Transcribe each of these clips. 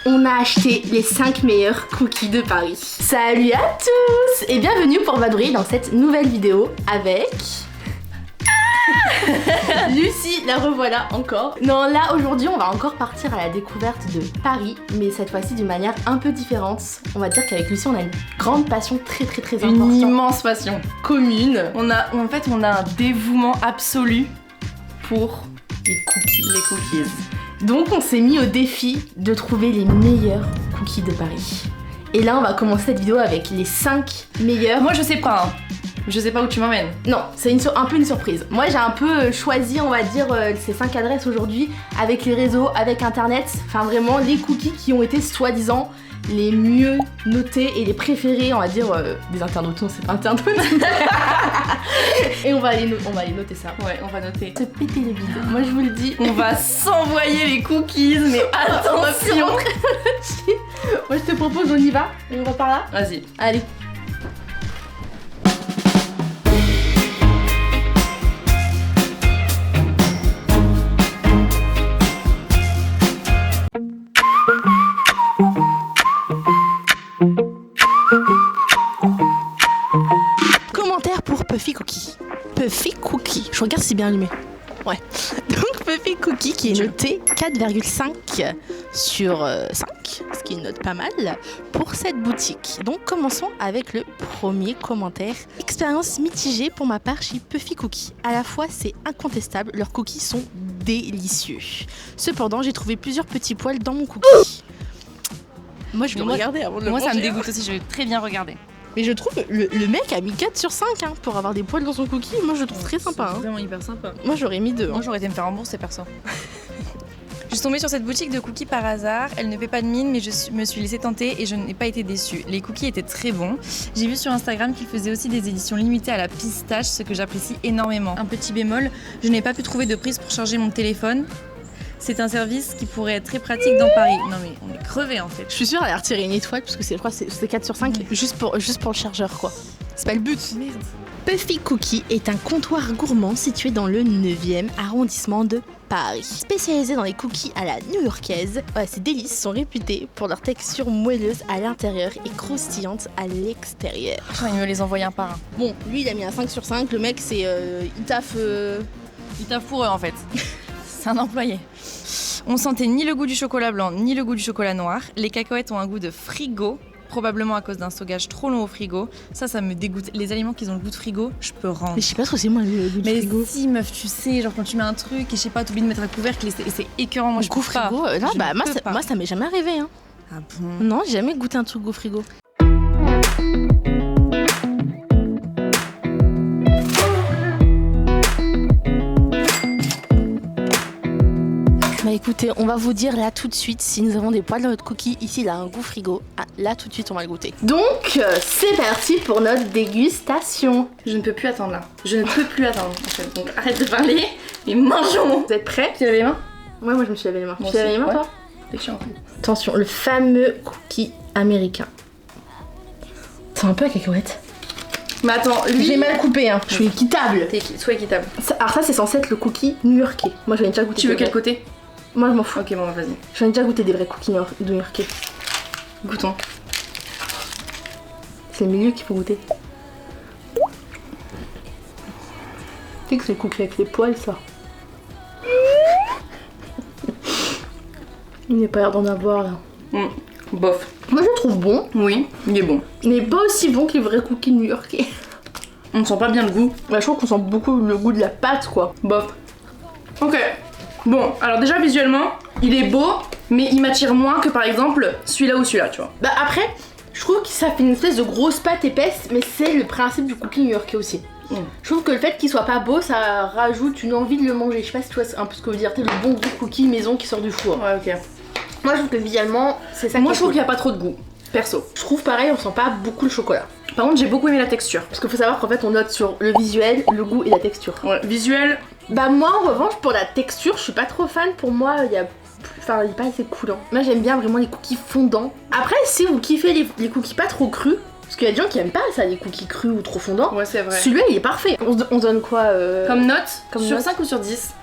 On a acheté les 5 meilleurs cookies de Paris. Salut à tous et bienvenue pour Vadrouiller dans cette nouvelle vidéo avec... Lucie, la revoilà encore. Non, là aujourd'hui on va encore partir à la découverte de Paris, mais cette fois-ci d'une manière un peu différente. On va dire qu'avec Lucie on a une grande passion très importante. Une immense passion commune. On a un dévouement absolu pour les cookies. les Donc on s'est mis au défi de trouver les meilleurs cookies de Paris. Et là on va commencer cette vidéo avec les 5 meilleurs. Moi je sais pas, hein. Je sais pas où tu m'emmènes. Non, c'est un peu une surprise. Moi j'ai un peu choisi, on va dire, ces 5 adresses aujourd'hui avec les réseaux, avec internet. Enfin vraiment les cookies qui ont été soi-disant les mieux notés et les préférés, on va dire, des internautes. Non, c'est pas internautes. Et on va aller noter ça. Ouais, on va noter. Se péter le bide. Moi je vous le dis. On va s'envoyer les cookies, mais attention. Moi je te propose, on y va. On va par là. Vas-y. Allez. Commentaire pour Puffy Cookie. Puffy Cookie. Je regarde si c'est bien allumé. Ouais. Donc Puffy Cookie qui est noté 4,5 sur 5, ce qui est une note pas mal pour cette boutique. Donc commençons avec le premier commentaire. Expérience mitigée pour ma part chez Puffy Cookie. À la fois c'est incontestable, leurs cookies sont délicieux. Cependant j'ai trouvé plusieurs petits poils dans mon cookie. Moi je vais regarder avant de le manger. Moi ça me dégoûte aussi, je vais très bien regarder. Mais je trouve le mec a mis 4 sur 5 hein, pour avoir des poils dans son cookie. Moi je le trouve très sympa. C'est vraiment hyper sympa. Moi j'aurais mis 2. Moi j'aurais été me faire rembourser perso. Je suis tombée sur cette boutique de cookies par hasard. Elle ne fait pas de mine, mais je me suis laissée tenter et je n'ai pas été déçue. Les cookies étaient très bons. J'ai vu sur Instagram qu'ils faisaient aussi des éditions limitées à la pistache, ce que j'apprécie énormément. Un petit bémol, je n'ai pas pu trouver de prise pour charger mon téléphone. C'est un service qui pourrait être très pratique dans Paris. Non mais on est crevés en fait. Je suis sûre d'aller retirer une étoile parce que je crois que c'est 4 sur 5 juste pour le chargeur quoi. C'est pas le but. Merde. Puffy Cookie est un comptoir gourmand situé dans le 9e arrondissement de Paris. Spécialisé dans les cookies à la new-yorkaise, ces délices sont réputés pour leur texture moelleuse à l'intérieur et croustillante à l'extérieur. Il me les envoyer un par un. Bon, lui il a mis un 5 sur 5, le mec c'est il taffe pour eux en fait. C'est un employé. On sentait ni le goût du chocolat blanc ni le goût du chocolat noir. Les cacahuètes ont un goût de frigo, probablement à cause d'un stockage trop long au frigo. Ça me dégoûte. Les aliments qui ont le goût de frigo, je peux rendre. Mais je sais pas trop c'est moi le goût de frigo. Mais si meuf, tu sais, genre quand tu mets un truc et je sais pas, t'oublies de mettre un couvercle et c'est écœurant. Moi je goût peux pas. Frigo, non, bah moi ça m'est jamais arrivé hein. Ah bon? Non, j'ai jamais goûté un truc goût frigo. Bah écoutez, on va vous dire là tout de suite si nous avons des poils dans notre cookie. Ici, il a un goût frigo. Ah, là tout de suite, on va le goûter. Donc, c'est parti pour notre dégustation. Je ne peux plus attendre là. Je ne peux plus attendre en fait. Donc arrête de parler et mangeons. Vous êtes prêts? Tu as lavé les mains? Ouais, moi je me suis lavé les mains. Moi tu t'es lavé les mains ouais. toi? Dès que je suis rentrée. Attention, le fameux cookie américain. C'est un peu à cacahuète. Mais attends, lui... J'ai mal coupé hein. Je suis équitable. Sois équitable. Alors ça c'est censé être le cookie new-yorkais. Moi j'en ai déjà goûté. Tu veux quel côté? Moi je m'en fous. Ok bon vas-y. J'en ai déjà goûté des vrais cookies new-yorkais. Goûtons. C'est le milieu qu'il faut goûter. Tu sais que c'est le cookie avec les poils ça. Il n'est pas l'air d'en avoir là. Bof. Moi je le trouve bon. Oui, il est bon. Mais pas aussi bon que les vrais cookies new-yorkais. On sent pas bien le goût. Bah, je trouve qu'on sent beaucoup le goût de la pâte quoi. Bof. Ok. Bon, alors déjà visuellement, il est beau, mais il m'attire moins que par exemple celui-là ou celui-là, tu vois. Bah après, je trouve que ça fait une espèce de grosse pâte épaisse, mais c'est le principe du cookie new-yorkais aussi. Je trouve que le fait qu'il soit pas beau, ça rajoute une envie de le manger. Je sais pas si tu vois un peu ce que veut dire, le bon goût cookie maison qui sort du four. Ouais, ok. Moi je trouve que visuellement, c'est ça. Moi je trouve qu'il y a pas trop de goût, perso. Je trouve pareil, on sent pas beaucoup le chocolat. Par contre, j'ai beaucoup aimé la texture. Parce qu'il faut savoir qu'en fait, on note sur le visuel, le goût et la texture. Ouais, visuel. Bah moi en revanche, pour la texture, je suis pas trop fan. Pour moi, il est pas assez coulant. Moi j'aime bien vraiment les cookies fondants. Après, si vous kiffez les cookies pas trop crus, parce qu'il y a des gens qui aiment pas ça, les cookies crus ou trop fondants. Ouais, c'est vrai. Celui-là, il est parfait. On donne quoi Comme note Comme sur note 5 ou sur 10?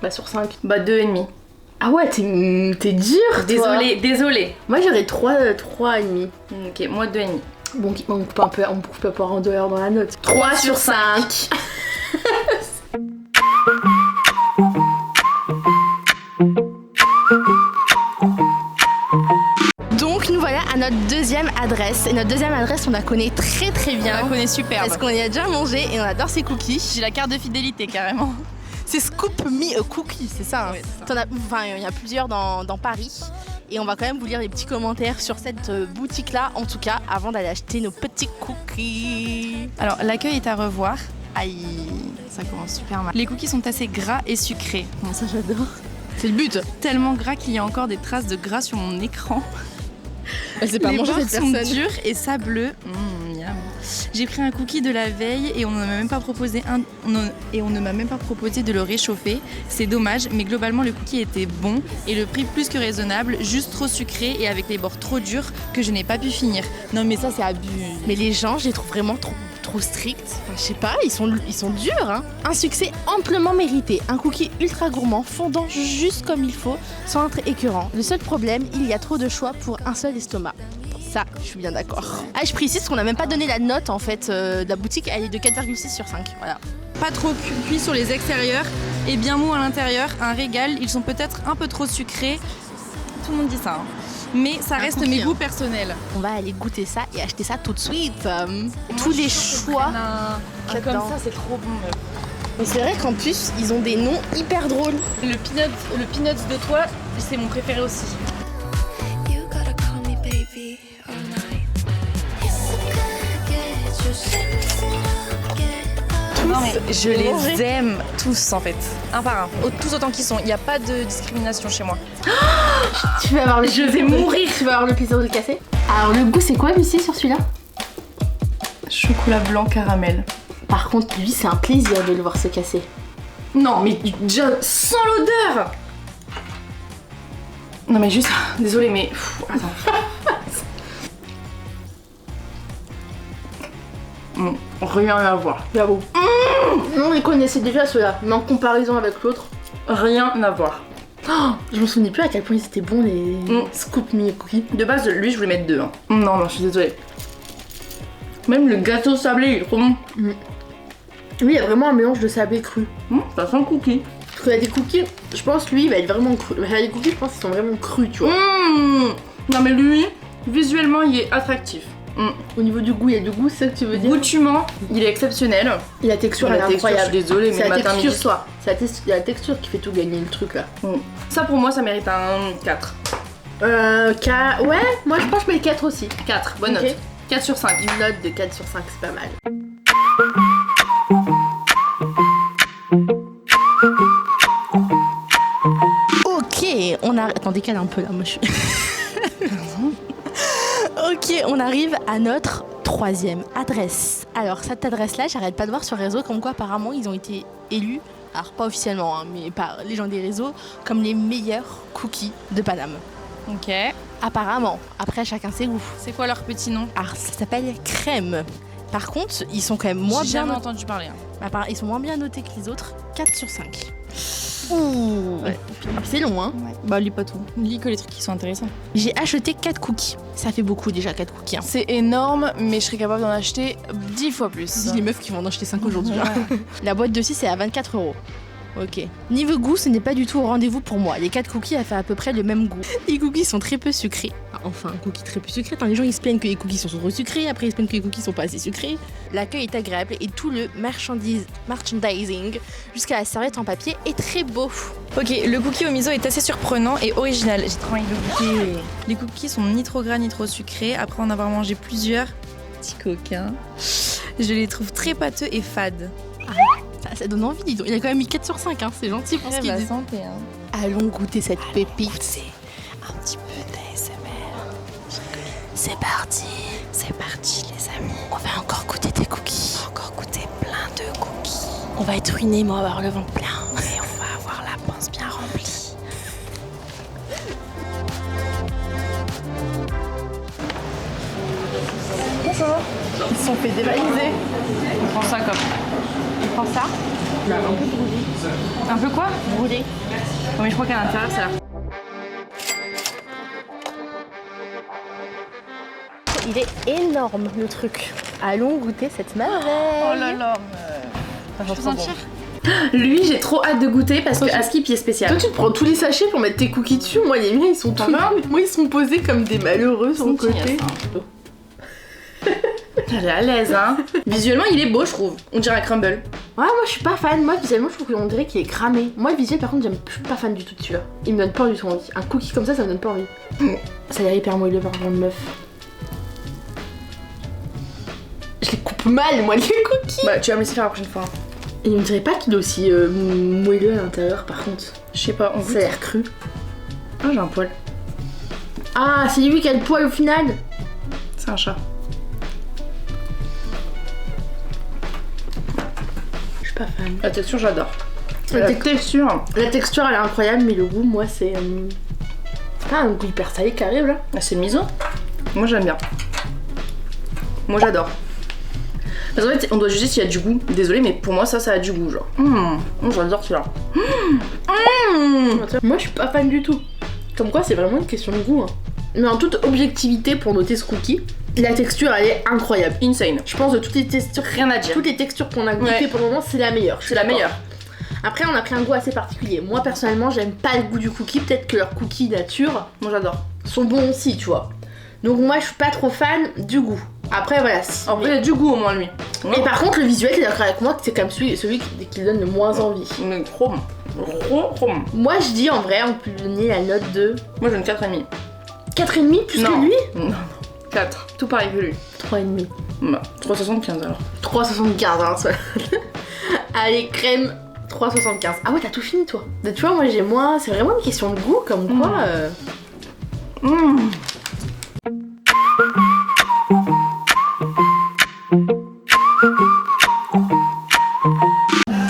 Bah sur 5. Bah 2,5. Ah ouais, t'es dur, toi. Désolée. Moi j'aurais 3,5. Ok, moi 2,5. Bon, on peut pas en dehors dans la note. 3 sur 5. Donc nous voilà à notre deuxième adresse. Et notre deuxième adresse, on la connaît très très bien. On la connaît super. Parce qu'on y a déjà mangé et on adore ces cookies. J'ai la carte de fidélité carrément. C'est Scoop Me a Cookie, c'est ça, hein. Ouais, c'est ça. Il y en a plusieurs dans Paris. Et on va quand même vous lire les petits commentaires sur cette boutique-là, en tout cas, avant d'aller acheter nos petits cookies. Alors, l'accueil est à revoir. Aïe, ça commence super mal. Les cookies sont assez gras et sucrés. Bon, ça j'adore. C'est le but. Tellement gras qu'il y a encore des traces de gras sur mon écran. C'est pas les manger bords cette sont personne. durs et sableux. Miam. J'ai pris un cookie de la veille et on ne m'a même pas proposé de le réchauffer. C'est dommage, mais globalement le cookie était bon et le prix plus que raisonnable, juste trop sucré et avec les bords trop durs que je n'ai pas pu finir. Non mais ça c'est abus. Mais les gens, je les trouve vraiment trop stricts. Enfin, je sais pas, ils sont durs, hein. Un succès amplement mérité. Un cookie ultra gourmand, fondant juste comme il faut, sans être écœurant. Le seul problème, il y a trop de choix pour un seul estomac. Ça, je suis bien d'accord. Ah, je précise qu'on n'a même pas donné la note en fait de la boutique, elle est de 4,6 sur 5. Voilà. Pas trop cuit sur les extérieurs et bien mou à l'intérieur, un régal. Ils sont peut-être un peu trop sucrés. Tout le monde dit ça, hein. Mais ça reste cookie, mes hein. goûts personnels. On va aller goûter ça et acheter ça tout de suite. Tous les choix. Comme là-dedans. ça, c'est trop bon. Mais c'est vrai qu'en plus, ils ont des noms hyper drôles. Le peanuts de toi, c'est mon préféré aussi. You gotta call me baby all night. It's okay, get your senses up, get up. Non, mais je les mangés. aime tous en fait, un par un, tous autant qu'ils sont. Il n'y a pas de discrimination chez moi. Tu vas avoir le Je vais mourir. Tu vas avoir le plaisir de le casser. Alors le goût c'est quoi Lucie sur celui-là? Chocolat blanc caramel. Par contre lui c'est un plaisir de le voir se casser. Non mais déjà sans l'odeur. Non mais juste, désolé mais attends. Rien à voir. Bravo. On les connaissait déjà ceux-là, mais en comparaison avec l'autre, Rien à voir. oh, je me souvenais plus à quel point ils étaient bons les Scoop Me Cookies. De base, lui je voulais mettre 2. Hein. Non, je suis désolée. Même le gâteau sablé, il est trop bon. Lui il y a vraiment un mélange de sablé cru. Ça sent le cookie. Parce qu'il y a des cookies, je pense lui il va être vraiment cru. Il y a des cookies je pense qu'ils sont vraiment crus tu vois. Non mais lui, visuellement il est attractif. Au niveau du goût, il y a du goût, c'est ça que tu veux dire? Goûtement, il est exceptionnel. Et la texture elle est Je incroyable. suis désolée, C'est mais la matin texture, midi. toi. C'est la texture qui fait tout gagner le truc là. Ça pour moi, ça mérite un 4. Ouais, moi je pense que je mets 4 aussi. 4, bonne Ok. note. 4 sur 5. Une note de 4 sur 5, c'est pas mal. Ok, on a... Attends, décale un peu là, moi je suis... Ok, on arrive à notre troisième adresse. Alors cette adresse-là, j'arrête pas de voir sur les réseaux comme quoi apparemment ils ont été élus, alors pas officiellement, hein, mais par les gens des réseaux, comme les meilleurs cookies de Paname. Ok. Apparemment, après chacun ses goûts. C'est quoi leur petit nom? Alors ça s'appelle Crème. Par contre, ils sont quand même moins J'ai bien jamais notés. entendu parler. Hein. Ils sont moins bien notés que les autres, 4 sur 5. Ouh, Ouais. c'est long hein. Bah lis pas tout. Lis que les trucs qui sont intéressants. J'ai acheté 4 cookies. Ça fait beaucoup déjà 4 cookies. Hein. C'est énorme, mais je serais capable d'en acheter 10 fois plus. C'est les meufs qui vont en acheter 5 aujourd'hui. Ouais. hein. La boîte de 6 est à 24 €. Ok. Niveau goût, ce n'est pas du tout au rendez-vous pour moi. Les 4 cookies a fait à peu près le même goût. Les cookies sont très peu sucrés. Enfin, un cookie très peu sucré. Attends, les gens ils se plaignent que les cookies sont trop sucrés. Après, ils se plaignent que les cookies sont pas assez sucrés. L'accueil est agréable et tout le merchandising jusqu'à la serviette en papier est très beau. Ok, le cookie au miso est assez surprenant et original. J'ai trop envie de le goûter. Les cookies sont ni trop gras ni trop sucrés. Après en avoir mangé plusieurs, petits coquins, je les trouve très pâteux et fades. Ça donne envie, dis donc. Il a quand même mis 4 sur 5, hein. C'est gentil pour ce qu'il dit. santé, hein. Allons goûter cette pépite. Un petit peu d'ASMR. C'est parti. C'est parti les amis. On va encore goûter tes cookies. Encore goûter plein de cookies. On va être ruinés, mais on va avoir le ventre plein. Et on va avoir la panse bien remplie. Ils se sont fait dévaliser. On prend ça comme. On prend ça. Un peu quoi? Brûlé. Oh, mais je crois qu'à l'intérieur ça a l'air il est énorme le truc. Allons goûter cette merveille. Oh là là, Ça sent trop bon. Lui, j'ai trop hâte de goûter parce que Askip il est spécial. Toi, tu te prends tous les sachets pour mettre tes cookies dessus. Moi, les miens, ils sont tous. Moi, ils sont posés comme des malheureux sur le côté. Elle est à l'aise, hein. Visuellement, il est beau, je trouve. On dirait un crumble. Ouais, moi, je suis pas fan. Moi, visuellement, je trouve qu'on dirait qu'il est cramé. Moi, le visuel, par contre, je suis pas fan du tout de celui-là. Il me donne pas du tout envie. Un cookie comme ça me donne pas envie. Ça a l'air hyper moelleux par contre, meuf. Je les coupe mal, moi, les cookies. Bah, tu vas me laisser faire la prochaine fois. Et on dirait pas qu'il est aussi moelleux à l'intérieur, par contre. Je sais pas, on Ça a l'air cru. Ah, j'ai un poil. Ah, c'est lui qui a le poil au final. C'est un chat. Je suis pas fan. La texture, j'adore. La La texture. texture, elle est incroyable, mais le goût, moi, c'est pas un goût hyper salé qui arrive là. Ah, c'est le miso. Moi, j'aime bien. Moi, j'adore. Parce qu'en fait, on doit juger s'il y a du goût. Désolée, mais pour moi, ça a du goût, genre. J'adore celui-là. Moi, je suis pas fan du tout. Comme quoi, c'est vraiment une question de goût. Hein. Mais en toute objectivité, pour noter ce cookie, la texture, elle est incroyable. Insane. Je pense de toutes les textures, Rien à dire. toutes les textures qu'on a goûtées Ouais. pour le moment, c'est la meilleure. C'est la meilleure. Après, on a pris un goût assez particulier. Moi, personnellement, j'aime pas le goût du cookie. Peut-être que leurs cookies nature Moi, j'adore. sont bons aussi, tu vois. Donc, moi, je suis pas trop fan du goût. Après, voilà. En vrai, il a du goût au moins, lui. Et par contre, le visuel, t'es d'accord avec moi que c'est comme celui qui donne le moins envie. Mais trop bon. Trop bon. Moi, je dis en vrai, on peut lui donner la note de Moi, j'ai une 4,5. 4,5 plus Non. que lui. Non. 4. Tout pareil que lui. 3,5. Bah, 3,75 alors. 3,75 hein, ça. Allez, crème 3,75. Ah ouais, t'as tout fini toi. Tu vois, moi j'ai moins. C'est vraiment une question de goût, comme quoi.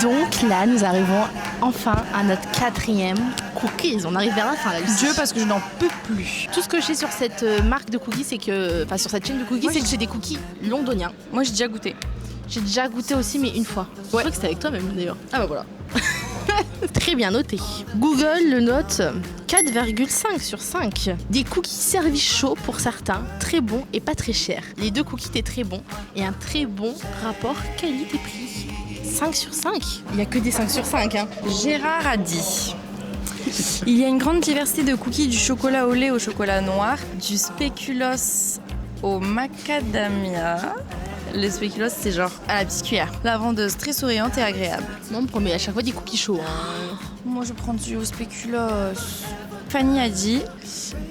Donc là, nous arrivons enfin à notre 4e cookies. On arrive vers la fin là. Dieu, parce que je n'en peux plus. Tout ce que je sais sur cette marque de cookies, c'est que. Enfin, sur cette chaîne de cookies, Moi, c'est que c'est des cookies londoniens. Moi, j'ai déjà goûté. J'ai déjà goûté aussi, mais une fois. Je crois que c'était avec toi même d'ailleurs. Ah bah voilà. Très bien noté. Google le note 4,5 sur 5. Des cookies servis chauds pour certains, très bons et pas très chers. Les deux cookies étaient très bons et un très bon rapport qualité-prix. 5 sur 5. Il n'y a que des 5 sur 5. Hein. Gérard a dit: il y a une grande diversité de cookies, du chocolat au lait au chocolat noir, du spéculoos au macadamia. Le spéculoos, c'est genre à la petite cuillère. La vendeuse très souriante et agréable. Moi, on me promet à chaque fois des cookies chauds. Hein. Moi, je prends du au spéculoos. Fanny a dit: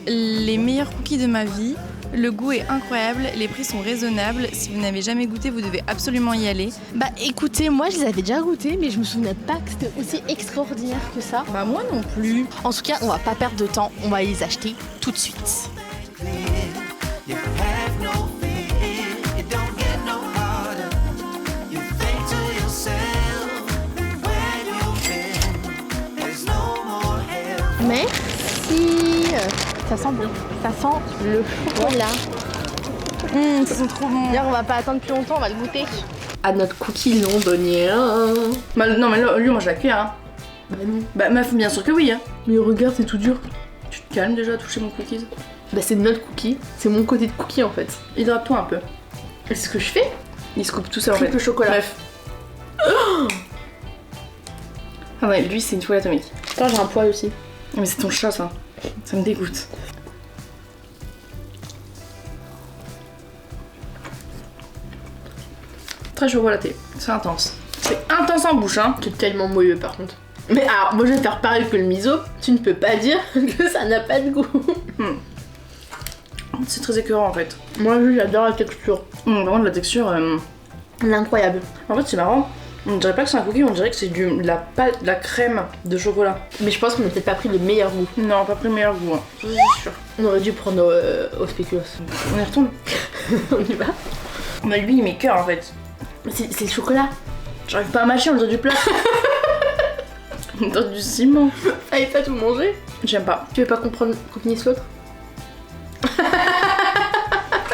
les meilleurs cookies de ma vie. Le goût est incroyable, les prix sont raisonnables. Si vous n'avez jamais goûté, vous devez absolument y aller. Bah écoutez, moi je les avais déjà goûtés, mais je me souvenais pas que c'était aussi extraordinaire que ça. Bah moi non plus. En tout cas, on va pas perdre de temps, on va les acheter tout de suite. You have no fear, it don't get no harder. You think to yourself, where you've been, there's no more hell. Merci. Ça sent bon. Ça sent le chocolat. Ça sent trop bon. D'ailleurs, on va pas attendre plus longtemps, on va le goûter. À notre cookie londonien. Bah, non, mais là, lui, mange la cuillère, hein. Bah non. Bah, meuf, bien sûr que oui, hein. Mais regarde, c'est tout dur. Tu te calmes déjà à toucher mon cookies. Bah c'est notre cookie. C'est mon côté de cookie en fait. Hydrate-toi un peu. Et c'est ce que je fais. Il se coupe tout seul en fait. Triple chocolat. Bref. Ah ouais, lui, c'est une folie atomique. Attends, j'ai un poil aussi. Mais c'est ton chat, ça. Ça me dégoûte. Très chocolaté. C'est intense. C'est intense en bouche, hein. C'est tellement moelleux par contre. Mais alors, moi je vais faire pareil que le miso. Tu ne peux pas dire que ça n'a pas de goût. C'est très écœurant en fait. Moi j'adore la texture. Vraiment de la texture. Elle est incroyable. En fait, c'est marrant. On dirait pas que c'est un cookie, on dirait que c'est de la pâte, de la crème de chocolat. Mais je pense qu'on n'a peut-être pas pris le meilleur goût. Non, pas pris le meilleur goût. Hein. Je suis sûre. On aurait dû prendre au spéculoos. On y retourne. On y va. Mais lui, il m'écœure en fait. Mais c'est le chocolat. J'arrive pas à mâcher, on dirait du plastique. On dirait du ciment. Fallait pas tout manger. J'aime pas. Tu veux pas comprendre qu'on finisse l'autre?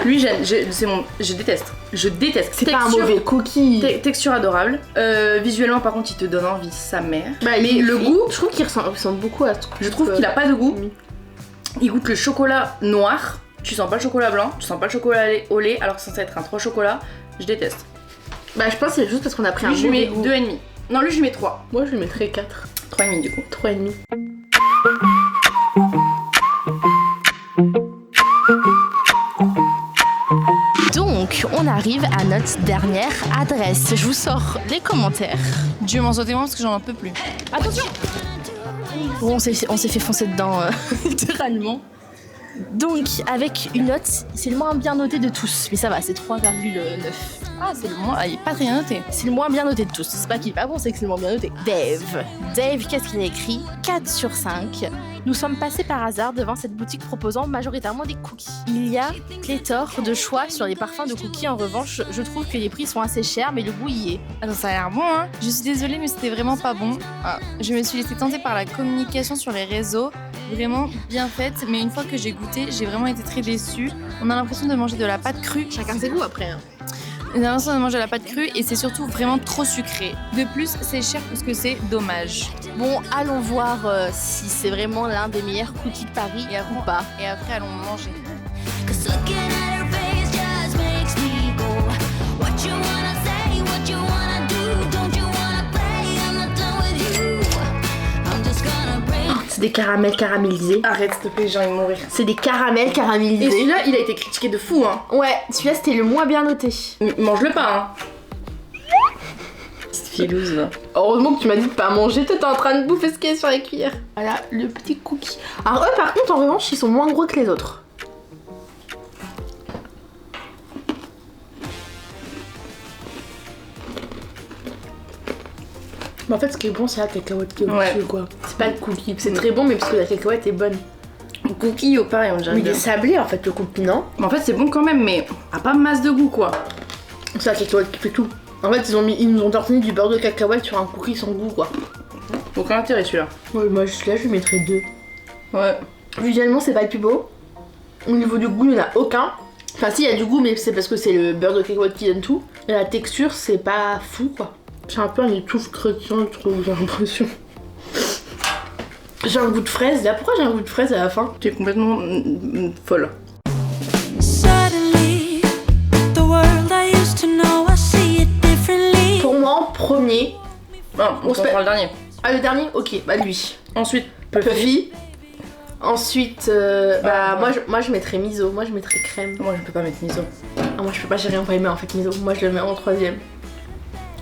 Lui, j'aime, je déteste. Je déteste. C'est pas un mauvais cookie. Texture adorable. Visuellement, par contre, il te donne envie, sa mère. Bah, mais le goût, je trouve qu'il ressemble beaucoup à ce je trouve qu'il a pas de goût. Il goûte le chocolat noir. Tu sens pas le chocolat blanc, tu sens pas le chocolat au lait, alors que c'est censé être un 3 chocolats. Je déteste. Bah je pense que c'est juste parce qu'on a pris un Lui, je lui mauvais mets goût. 2,5. Non, lui, je lui mets 3. Moi je lui mettrais 4. 3,5 du coup. 3,5. Donc, on arrive à notre dernière adresse. Je vous sors les commentaires. Dieu m'en soit témoin parce que j'en peux plus. Attention. Bon, on s'est fait foncer dedans, littéralement. Donc, avec une note, c'est le moins bien noté de tous. Mais ça va, c'est 3,9. Ah, c'est le moins. Il est pas très bien noté. C'est le moins bien noté de tous. C'est pas qu'il est pas bon, c'est que c'est le moins bien noté. Dave, qu'est-ce qu'il a écrit? 4 sur 5. Nous sommes passés par hasard devant cette boutique proposant majoritairement des cookies. Il y a pléthore de choix sur les parfums de cookies. En revanche, je trouve que les prix sont assez chers, mais le goût y est. Alors ça a l'air bon, hein. Je suis désolée, mais c'était vraiment pas bon. Ah, je me suis laissée tenter par la communication sur les réseaux. Vraiment bien faite, mais une fois que j'ai goûté, j'ai vraiment été très déçue. On a l'impression de manger de la pâte crue. Chacun ses goûts après. Hein. On a l'impression de manger de la pâte crue et c'est surtout vraiment trop sucré. De plus, c'est cher parce que c'est dommage. Bon, allons voir si c'est vraiment l'un des meilleurs cookies de Paris ou pas. Et après, allons manger. Cause looking at her face just makes me go. What you wanna say, what you wanna do, don't you wanna play, I'm not done with you. I'm just gonna break. C'est des caramels caramélisés. Arrête, s'il te plaît, j'ai envie de mourir. C'est des caramels Et caramélisés. celui-là, il a été critiqué de fou, hein. Ouais, celui-là c'était le moins bien noté. Mange-le pas, hein. Petite filouse, va. Heureusement que tu m'as dit de pas manger, toi t'es en train de bouffer ce qu'il y a sur la cuillère. Voilà, le petit cookie. Alors eux par contre en revanche ils sont moins gros que les autres. Mais en fait ce qui est bon c'est la cacahuète qui est Ouais. au-dessus quoi. C'est pas le cookie, c'est très bon mais parce que la cacahuète est bonne. Le cookie, pareil, on dirait Mais il est bien. sablé en fait le cookie non? Mais en fait, c'est bon quand même, mais a pas masse de goût, quoi. C'est la cacahuète qui fait tout. En fait ils nous ont tortillé du beurre de cacahuète sur un cookie sans goût quoi. Aucun intérêt, celui-là. Ouais moi celui-là je lui mettrais 2. Ouais. Visuellement, c'est pas le plus beau. Au niveau du goût, il n'y en a aucun. Enfin, si, il y a du goût, mais c'est parce que c'est le beurre de cacahuète qui donne tout. Et la texture, c'est pas fou, quoi. C'est un peu un étouffe chrétien, je trouve, j'ai l'impression. J'ai un goût de fraise. Là, pourquoi j'ai un goût de fraise à la fin? Tu es complètement folle. Suddenly, the world I used to know, I see it differently. Pour moi, en premier... Non, on On se se fait- prend le dernier. Ah, le dernier? Ok, bah lui. Ensuite, Puffy. Ensuite, Ah, moi je mettrais miso. Moi, je mettrais crème. Moi, je peux pas mettre miso. Ah, moi, je peux pas, j'ai rien pas aimé en fait, miso. Moi, je le mets en troisième.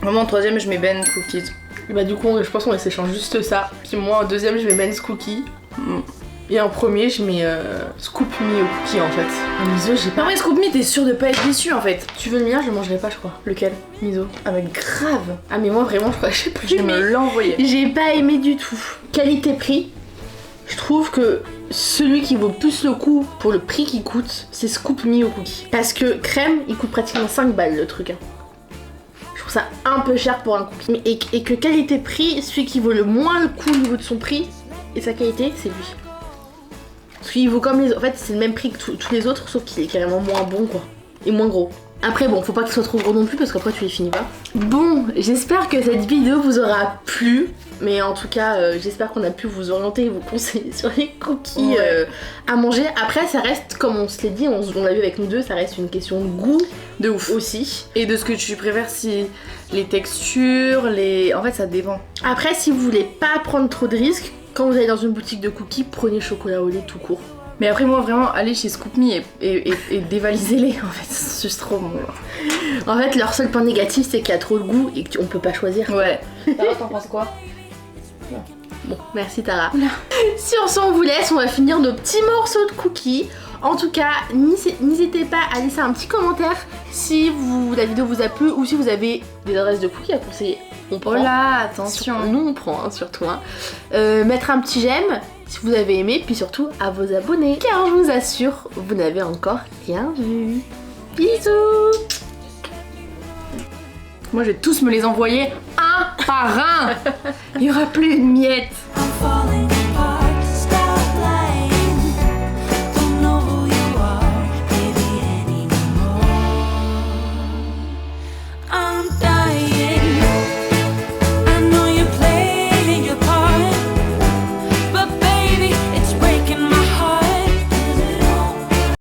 Vraiment, en troisième, je mets Ben Cookies. Et bah, du coup, je pense qu'on s'échange juste ça. Puis moi, en deuxième, je mets Ben's Cookie. Mm. Et en premier, je mets Scoop Me au cookie en fait. Le miso, j'ai pas. Non, mais Scoop Me, t'es sûr de pas être déçu en fait. Tu veux le mien? Je le mangerai pas, je crois. Lequel? Miso. Ah, mais grave. Ah, mais moi, vraiment, je crois que j'ai pas Je vais aimé. me l'envoyer. J'ai pas aimé du tout. Qualité-prix, je trouve que celui qui vaut plus le coup pour le prix qu'il coûte, c'est Scoop Me au cookie. Parce que crème, il coûte pratiquement 5 balles le truc. Hein. Je trouve ça un peu cher pour un cookie. Et que qualité-prix, celui qui vaut le moins le coup au niveau de son prix et sa qualité, c'est lui. Parce qu'il vaut comme les autres. En fait, c'est le même prix que tous les autres, sauf qu'il est carrément moins bon, quoi. Et moins gros. Après, bon, faut pas qu'il soit trop gros non plus, parce qu'après, tu les finis pas. Bon, j'espère que cette vidéo vous aura plu. Mais en tout cas, j'espère qu'on a pu vous orienter et vous conseiller sur les cookies Ouais. à manger. Après, ça reste, comme on se l'est dit, on l'a vu avec nous deux, ça reste une question de goût De ouf. aussi. Et de ce que tu préfères, si les textures, les. En fait, ça dépend. Après, si vous voulez pas prendre trop de risques, quand vous allez dans une boutique de cookies, prenez chocolat au lait tout court. Mais après, moi, vraiment, aller chez Scoop Me et dévaliser-les, en fait, c'est juste trop bon. En fait, leur seul point négatif, c'est qu'il y a trop de goût et qu'on peut pas choisir. Ouais. Tara, t'en penses quoi? Bon, merci Tara. Sur ce, on vous laisse, on va finir nos petits morceaux de cookies. En tout cas, n'hésitez pas à laisser un petit commentaire si la vidéo vous a plu ou si vous avez des adresses de cookies à conseiller. On prend. Oh là, attention. Nous on prend, hein, surtout. Hein. Mettre un petit j'aime si vous avez aimé, puis surtout à vos abonnés. Car je vous assure, vous n'avez encore rien vu. Bisous. Moi, je vais tous me les envoyer un par un. Il y aura plus une miette. I'm falling